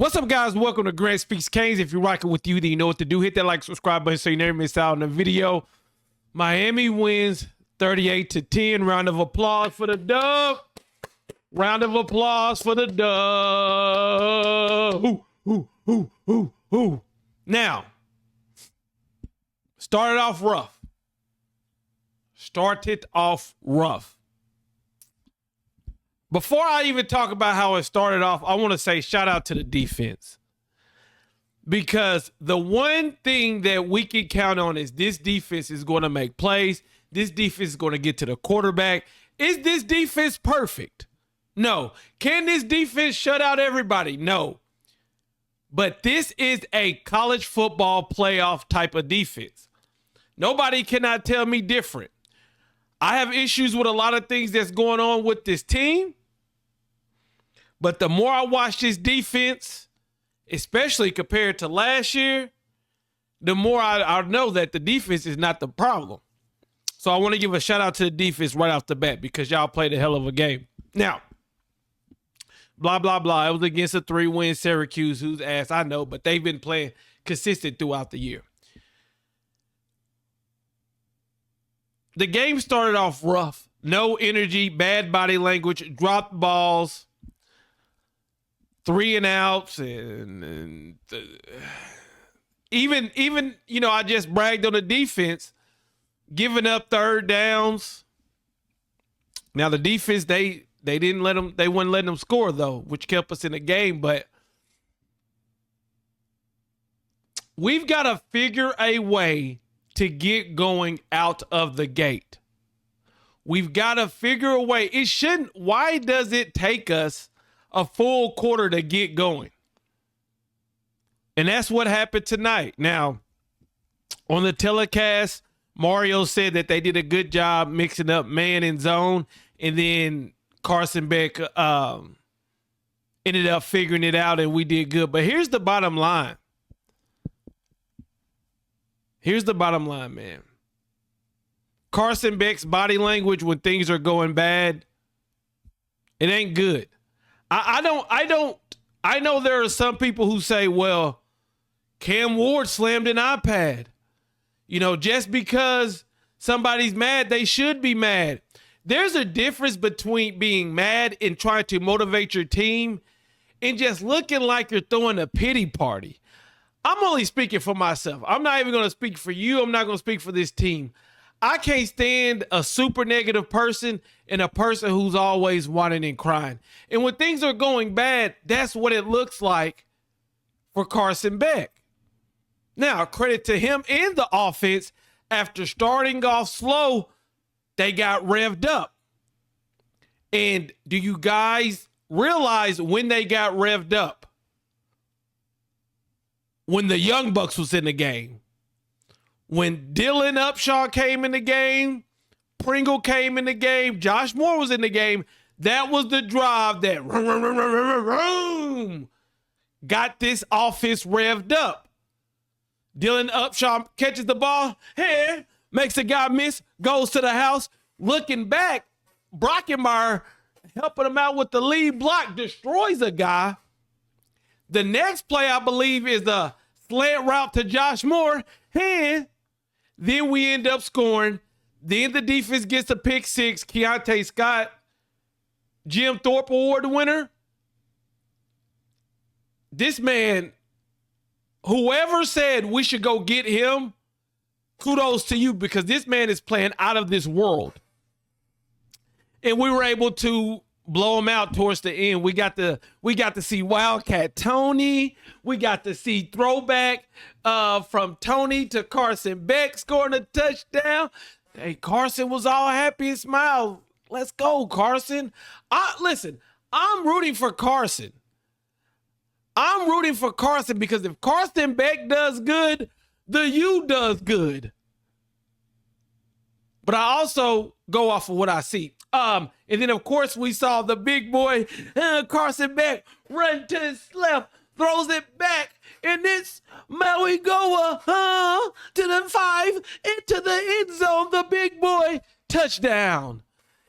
What's up, guys? Welcome to Grant Speaks Canes. If you're rocking with you, then you know what to do. Hit that like, subscribe button so you never miss out on the video. Miami wins 38-10. Round of applause for the dub. Round of applause for the dub. Ooh. Now, started off rough. Before I even talk about how it started off, I want to say shout out to the defense. Because the one thing that we can count on is this defense is going to make plays. This defense is going to get to the quarterback. Is this defense perfect? No. Can this defense shut out everybody? No. But this is a college football playoff type of defense. Nobody cannot tell me different. I have issues with a lot of things that's going on with this team. But the more I watch this defense, especially compared to last year, the more I know that the defense is not the problem. So I want to give a shout out to the defense right off the bat because y'all played a hell of a game. Now, blah, blah, blah. It was against a 3-win Syracuse, whose ass I know, but they've been playing consistent throughout the year. The game started off rough. No energy, bad body language, dropped balls, 3 and outs, and even I just bragged on the defense, giving up third downs. Now the defense, they wouldn't let them score though, which kept us in the game. But we've got to figure a way to get going out of the gate. We've got to figure a way. Why does it take us a full quarter to get going? And that's what happened tonight. Now, on the telecast, Mario said that they did a good job mixing up man and zone, and then Carson Beck ended up figuring it out, and we did good. But here's the bottom line. Man. Carson Beck's body language when things are going bad, it ain't good. I know there are some people who say, well, Cam Ward slammed an iPad. Just because somebody's mad, they should be mad. There's a difference between being mad and trying to motivate your team and just looking like you're throwing a pity party. I'm only speaking for myself. I'm not even going to speak for you. I'm not going to speak for this team. I can't stand a super negative person and a person who's always whining and crying. And when things are going bad, that's what it looks like for Carson Beck. Now, credit to him and the offense. After starting off slow, they got revved up. And do you guys realize when they got revved up? When the Young Bucks was in the game. When Dylan Upshaw came in the game, Pringle came in the game, Josh Moore was in the game, that was the drive that got this offense revved up. Dylan Upshaw catches the ball, makes a guy miss, goes to the house. Looking back, Brockenmeyer helping him out with the lead block, destroys a guy. The next play, I believe, is a slant route to Josh Moore. Then we end up scoring. Then the defense gets a pick six. Keontae Scott, Jim Thorpe Award winner. This man, whoever said we should go get him, kudos to you because this man is playing out of this world. And we were able to blow him out towards the end. We got to see Wildcat Tony. We got to see throwback from Tony to Carson Beck scoring a touchdown. Hey, Carson was all happy and smiled. Let's go, Carson. Listen, I'm rooting for Carson. I'm rooting for Carson because if Carson Beck does good, the U does good. But I also go off of what I see. And then, of course, we saw the big boy, Carson Beck, run to his left, throws it back, and it's Maui Goa to the 5, into the end zone, the big boy, touchdown.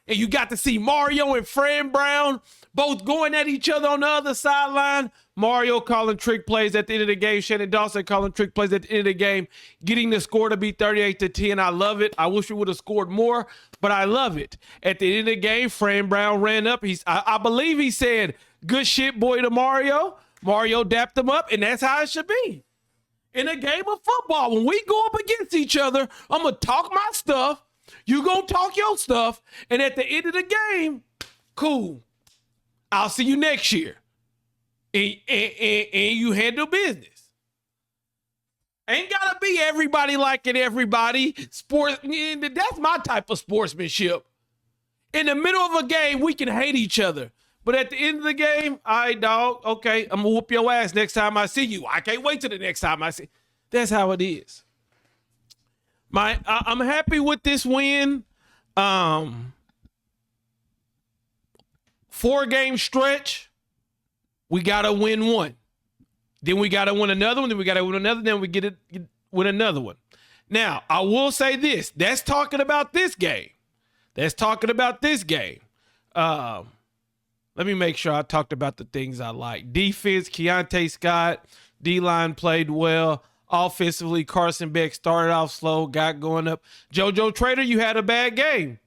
And you got to see Mario and Fran Brown both going at each other on the other sideline, Mario calling trick plays at the end of the game. Shannon Dawson calling trick plays at the end of the game. Getting the score to be 38-10. I love it. I wish we would have scored more, but I love it. At the end of the game, Fran Brown ran up. I believe he said, "Good shit, boy," to Mario. Mario dapped him up, and that's how it should be. In a game of football, when we go up against each other, I'm going to talk my stuff. You going to talk your stuff. And at the end of the game, cool. I'll see you next year. And you handle business. Ain't got to be everybody liking everybody. That's my type of sportsmanship. In the middle of a game, we can hate each other. But at the end of the game, all right, dog, okay, I'm going to whoop your ass next time I see you. I can't wait till the next time I see you. That's how it is. I'm happy with this win. 4-game stretch. We got to win one. Then we got to win another one. Then we got to win another. Then we win another one. Now, I will say this. That's talking about this game. Let me make sure I talked about the things I like. Defense, Keontae Scott. D-line played well. Offensively, Carson Beck started off slow, got going up. JoJo Trader, you had a bad game.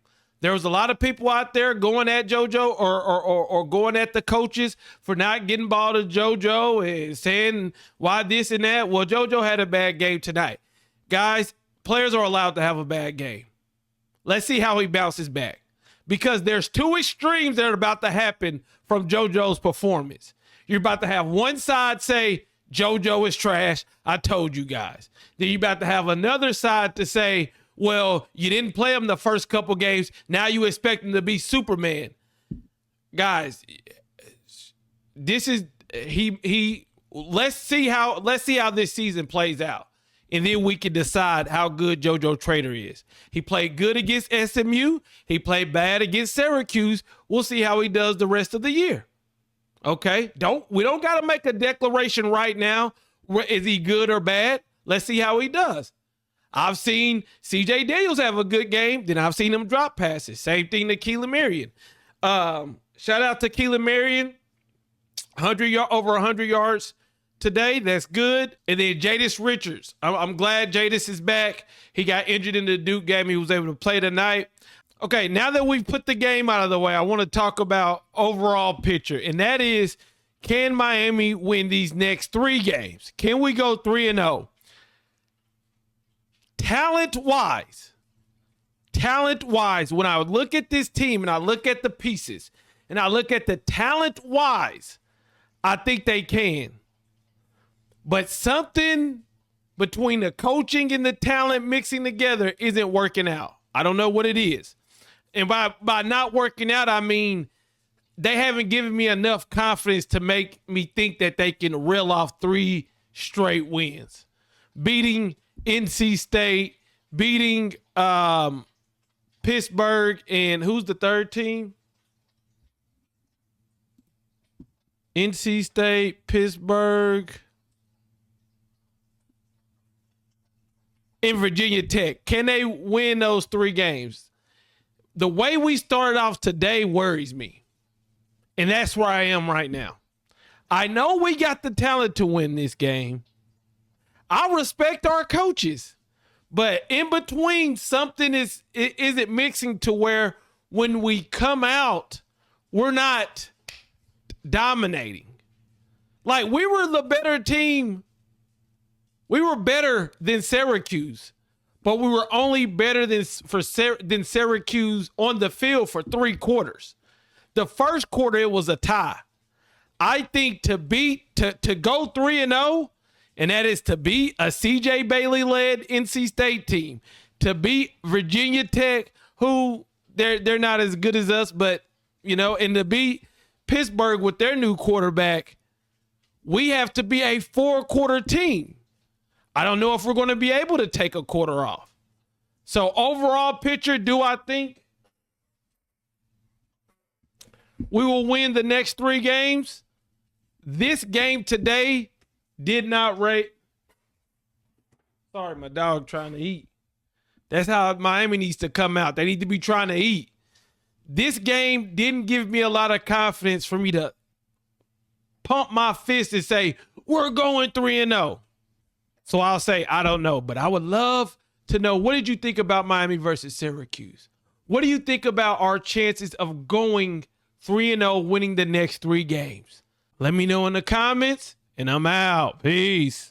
There was a lot of people out there going at JoJo or going at the coaches for not getting ball to JoJo and saying why this and that. Well, JoJo had a bad game tonight. Guys, players are allowed to have a bad game. Let's see how he bounces back. Because there's two extremes that are about to happen from JoJo's performance. You're about to have one side say, JoJo is trash. I told you guys. Then you're about to have another side to say, well, you didn't play him the first couple games. Now you expect him to be Superman. Guys, this is let's see how this season plays out. And then we can decide how good JoJo Trader is. He played good against SMU. He played bad against Syracuse. We'll see how he does the rest of the year. Okay? We don't got to make a declaration right now. Is he good or bad? Let's see how he does. I've seen CJ Daniels have a good game. Then I've seen him drop passes. Same thing to Keelan Marion. Shout out to Keelan Marion. Over 100 yards today. That's good. And then Jadis Richards. I'm glad Jadis is back. He got injured in the Duke game. He was able to play tonight. Okay, now that we've put the game out of the way, I want to talk about overall picture. And that is, can Miami win these next 3 games? Can we go 3-0? Talent-wise, when I look at this team and I look at the pieces and I look at the talent-wise, I think they can. But something between the coaching and the talent mixing together isn't working out. I don't know what it is. And by not working out, I mean they haven't given me enough confidence to make me think that they can reel off 3 straight wins. Beating NC State, beating Pittsburgh, and who's the third team? NC State, Pittsburgh, and Virginia Tech. Can they win those 3 games? The way we started off today worries me. And that's where I am right now. I know we got the talent to win this game. I respect our coaches. But in between, something isn't mixing to where when we come out, we're not dominating. Like, we were the better team. We were better than Syracuse. But we were only better than Syracuse on the field for 3 quarters. The first quarter, it was a tie. I think to go 3-0, and that is to beat a CJ Bailey-led NC State team, to beat Virginia Tech, who they're not as good as us, but, you know, and to beat Pittsburgh with their new quarterback, we have to be a 4-quarter team. I don't know if we're going to be able to take a quarter off. So overall picture, do I think we will win the next 3 games? This game today did not rate. Sorry, my dog trying to eat. That's how Miami needs to come out. They need to be trying to eat. This game didn't give me a lot of confidence for me to pump my fist and say, we're going 3-0. So I'll say, I don't know, but I would love to know, what did you think about Miami versus Syracuse? What do you think about our chances of going 3-0, winning the next 3 games? Let me know in the comments, and I'm out. Peace.